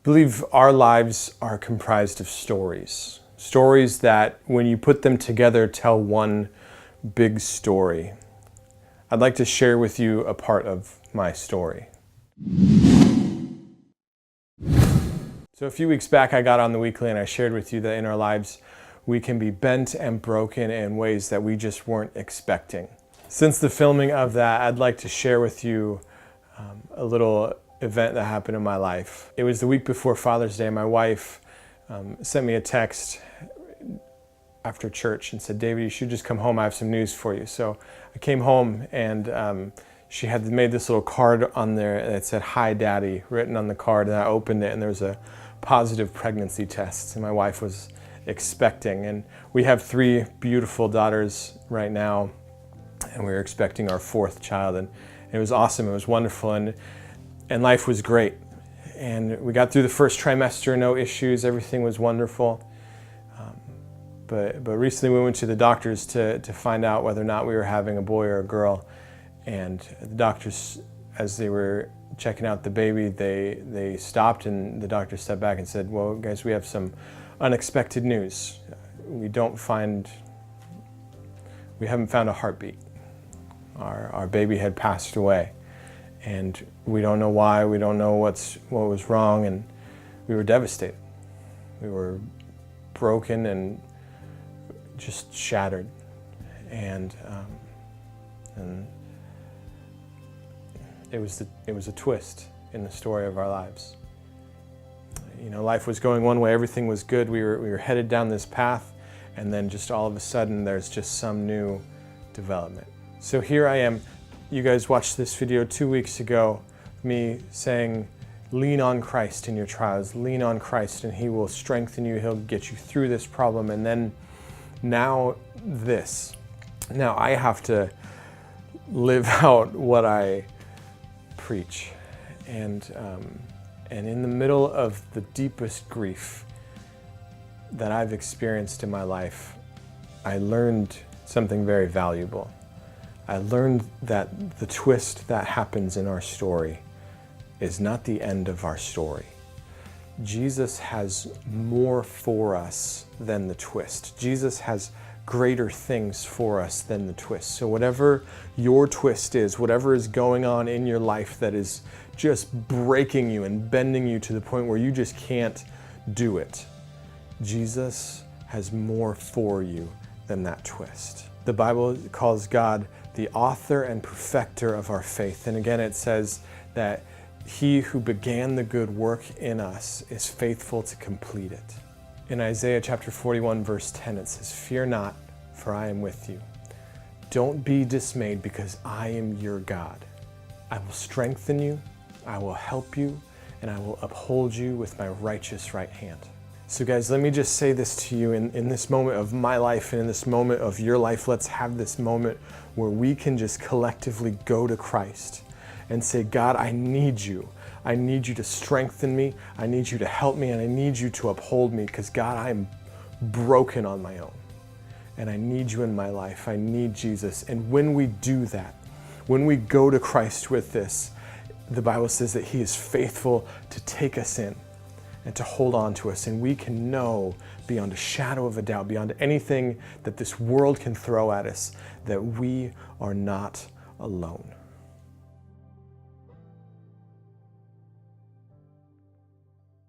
believe our lives are comprised of stories. Stories that, when you put them together, tell one big story. I'd like to share with you a part of my story. So a few weeks back, I got on the weekly and I shared with you that in our lives, we can be bent and broken in ways that we just weren't expecting. Since the filming of that, I'd like to share with you a little event that happened in my life. It was the week before Father's Day. My wife sent me a text after church and said, "David, you should just come home. I have some news for you." So I came home and she had made this little card on there that said, "Hi, Daddy," written on the card, and I opened it and there was a positive pregnancy test, and my wife was expecting. And we have 3 beautiful daughters right now, and we were expecting our 4th child, and it was awesome. It was wonderful, and life was great. And we got through the first trimester, no issues, everything was wonderful. But recently we went to the doctors to find out whether or not we were having a boy or a girl. And the doctors, as they were checking out the baby, they stopped, and the doctor stepped back and said, "Well, guys, we have some unexpected news. We haven't found a heartbeat. Our baby had passed away, and we don't know why. We don't know what was wrong," and we were devastated. We were broken and just shattered, and it was a twist in the story of our lives. You know, life was going one way, everything was good. We were headed down this path, and then just all of a sudden, there's just some new development. So here I am. You guys watched this video 2 weeks ago, me saying, lean on Christ in your trials, lean on Christ and He will strengthen you, He'll get you through this problem. And then now this. Now I have to live out what I preach. And in the middle of the deepest grief that I've experienced in my life, I learned something very valuable. I learned that the twist that happens in our story is not the end of our story. Jesus has more for us than the twist. Jesus has greater things for us than the twist. So whatever your twist is, whatever is going on in your life that is just breaking you and bending you to the point where you just can't do it, Jesus has more for you than that twist. The Bible calls God the author and perfecter of our faith. And again, it says that He who began the good work in us is faithful to complete it. In Isaiah chapter 41, verse 10, it says, "Fear not, for I am with you. Don't be dismayed, because I am your God. I will strengthen you, I will help you, and I will uphold you with my righteous right hand." So guys, let me just say this to you in this moment of my life and in this moment of your life. Let's have this moment where we can just collectively go to Christ and say, "God, I need you. I need you to strengthen me. I need you to help me, and I need you to uphold me, because God, I am broken on my own. And I need you in my life. I need Jesus." And when we do that, when we go to Christ with this, the Bible says that He is faithful to take us in and to hold on to us. And we can know beyond a shadow of a doubt, beyond anything that this world can throw at us, that we are not alone.